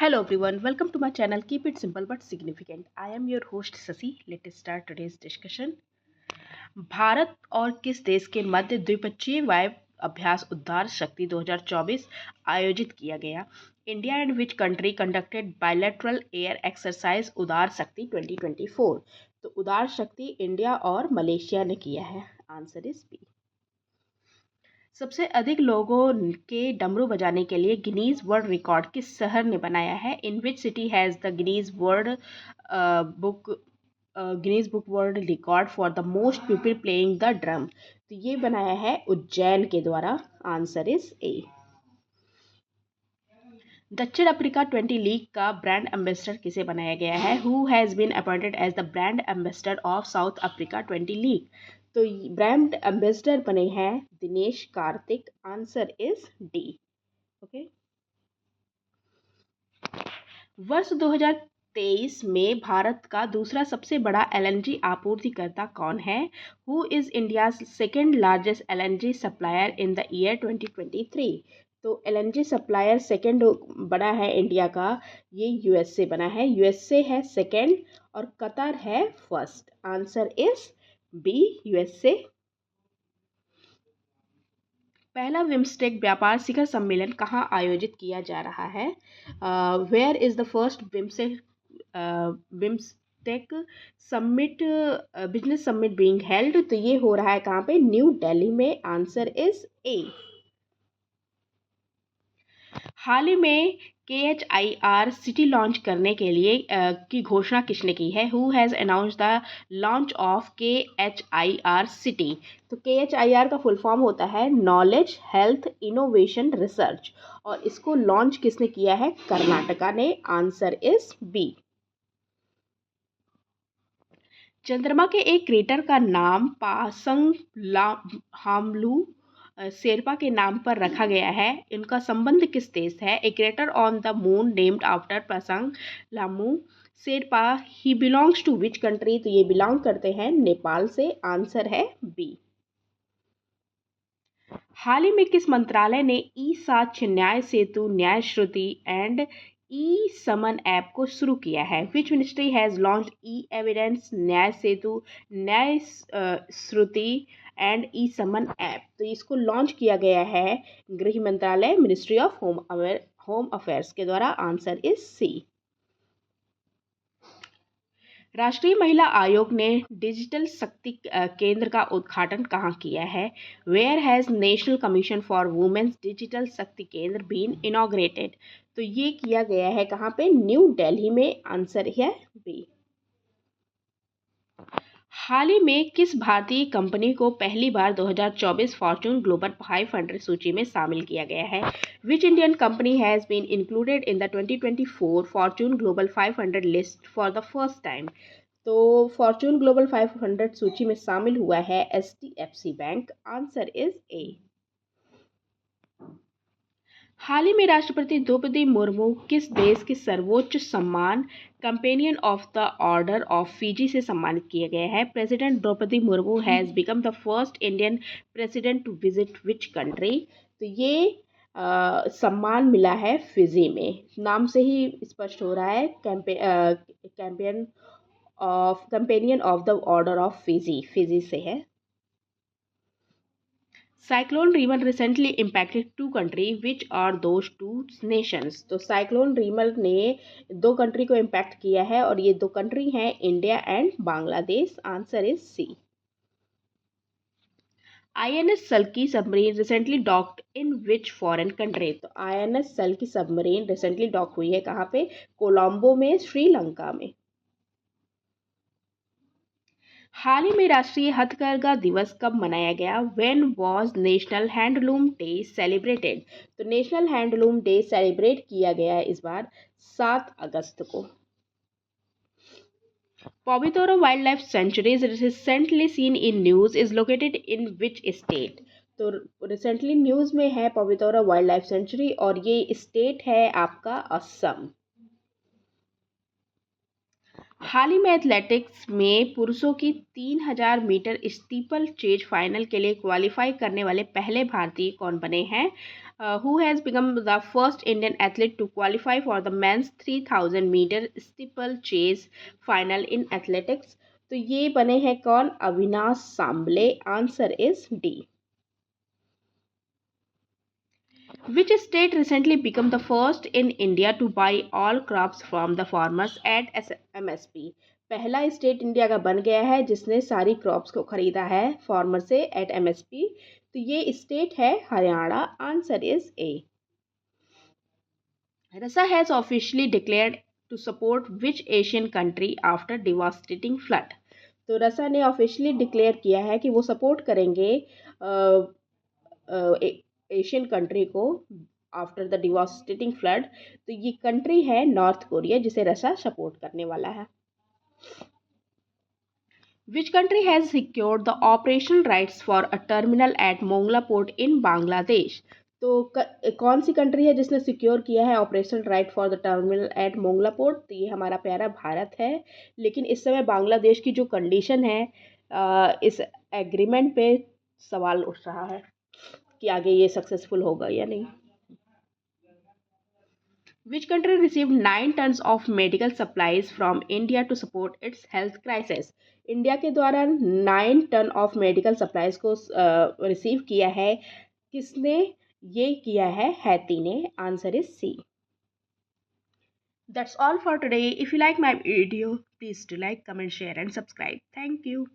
Hello everyone, welcome to my channel. Keep it simple but significant. I am your host Sasi. Let's start today's discussion. Bharat और किस देश के मध्य द्विपक्षीय वायु अभ्यास उद्धार शक्ति 2024 आयोजित किया गया? India and which country conducted bilateral air exercise उदार शक्ति 2024? तो उदार शक्ति इंडिया और मलेशिया ने किया है. Answer is B. सबसे अधिक लोगों के डमरू बजाने के लिए गिनीज वर्ल्ड रिकॉर्ड किस शहर ने बनाया है? In which city has the Guinness book world record for the most people playing the drum? तो ये बनाया है उज्जैन के द्वारा. Answer is A. दक्षिण अफ्रीका 20 लीग का ब्रांड एम्बेसडर किसे बनाया गया है? Who has been appointed as the brand ambassador of South Africa 20 league? तो ब्रांड एम्बेसडर बने हैं Dinesh Karthik. Answer is D. Okay. वर्ष 2023 में भारत का दूसरा सबसे बड़ा एलएनजी आपूर्तिकर्ता कौन है? Who is India's second largest LNG supplier in the year 2023? तो एलएनजी सप्लायर सेकेंड बना है इंडिया का, ये यूएसए बना है. यूएसए है सेकेंड और कतर है first. Answer is B, USA. पहला बिम्स्टेक व्यापार शिखर सम्मेलन कहाँ आयोजित किया जा रहा है? Where is the first BIMSTEC summit business summit being held? तो ये हो रहा है कहाँ पे? न्यू दिल्ली में. Answer is A. हाल ही में KHIR सिटी लॉन्च करने के लिए की घोषणा किसने की है? Who has announce the launch of KHIR city? तो KHIR का फुल फॉर्म होता है नॉलेज हेल्थ इनोवेशन रिसर्च, और इसको लॉन्च किसने किया है? कर्नाटका ने. Answer is B. चंद्रमा के एक क्रेटर का नाम पासंग हामलू शेरपा के नाम पर रखा गया है. इनका संबंध किस देश है? A crater on the moon named after Pasang Lhamu Sherpa. He belongs to which country? तो ये बिलोंग करते हैं नेपाल से. आंसर है बी. हाल ही में किस मंत्रालय ने ई साक्ष्य न्याय सेतु न्याय श्रुति एंड ई समन ऐप को शुरू किया है? Which ministry has launch E evidence न्याय सेतु न्याय श्रुति एंड ई समन ऐप? तो इसको लॉन्च किया गया है गृह मंत्रालय मिनिस्ट्री ऑफ होम अफेयर्स के द्वारा. Answer is C. राष्ट्रीय महिला आयोग ने डिजिटल शक्ति केंद्र का उद्घाटन कहाँ किया है? Where has National Commission for Women's Digital Shakti Kendra been inaugurated? तो ये किया गया है कहाँ पे? न्यू दिल्ली में. आंसर है बी. हाल ही में किस भारतीय कंपनी को पहली बार 2024 फॉर्च्यून ग्लोबल 500 सूची में शामिल किया गया है? Which Indian company has been included in the 2024 Fortune Global 500 list for the first time? तो फॉर्च्यून ग्लोबल 500 सूची में शामिल हुआ है HDFC bank. Answer is A. हाल ही में राष्ट्रपति द्रौपदी मुर्मू किस देश के सर्वोच्च सम्मान companion of the order of Fiji से सम्मानित किए गए हैं? President Droupadi Murmu has become the first Indian president to visit which country? तो ये सम्मान मिला है फिजी में. नाम से ही स्पष्ट हो रहा है, companion of the order of Fiji से है. Cyclone Remal recently impacted two country which are those two nations? तो साइक्लोन रीमल ने दो कंट्री को इम्पैक्ट किया है और ये दो कंट्री हैं India and Bangladesh. Answer is C. INS Shalki submarine recently docked in which foreign country? तो INS Shalki submarine recently dock हुई है कहाँ पे? कोलंबो में, श्रीलंका में. हाल ही में राष्ट्रीय हथकरघा दिवस कब मनाया गया? When was national handloom day celebrated? तो नेशनल हैंडलूम डे सेलिब्रेट किया गया है इस बार 7 अगस्त को. Pobitora wildlife sanctuary recently seen in news is located in which state? तो रिसेंटली न्यूज में है पवितरा वाइल्ड लाइफ सेंचुरी और ये स्टेट है आपका असम. हाल ही में एथलेटिक्स में पुरुषों की 3000 मीटर स्टीपल चेज फाइनल के लिए क्वालिफाई करने वाले पहले भारतीय कौन बने हैं? who has become the first Indian athlete to qualify for the men's 3000 meter steeplechase final in athletics? तो ये बने हैं कौन? Avinash Sable. Answer is D. Which state recently became the first in India to buy all crops from the farmers at MSP? पहला state India का बन गया है जिसने सारी क्रॉप्स को खरीदा है फार्मर से एट MSP. तो ये स्टेट है Haryana. Answer is A. Russia has officially declared to support which Asian country after devastating flood? तो रसा ने ऑफिशियली डिक्लेयर किया है कि वो सपोर्ट करेंगे एशियन कंट्री को आफ्टर द डिवास्टेटिंग फ्लड. तो ये कंट्री है नॉर्थ कोरिया जिसे रसा सपोर्ट करने वाला है. Which country has secured the operational rights for a terminal at Mongla Port in Bangladesh? तो कौन सी कंट्री है जिसने सिक्योर किया है operational right for the terminal at Mongla port? तो ये हमारा प्यारा भारत है. लेकिन इस समय बांग्लादेश की जो कंडीशन है इस एग्रीमेंट पे सवाल उठ रहा है कि आगे ये सक्सेसफुल होगा या नहीं. Which country received 9 tons of medical supplies from India to support its health crisis? India के द्वारा 9 टन ऑफ मेडिकल सप्लाईज को रिसीव किया है. किसने ये किया है? हैती ने. Answer is C. That's all for today. If you like my video, please do like, comment, share and subscribe. Thank you.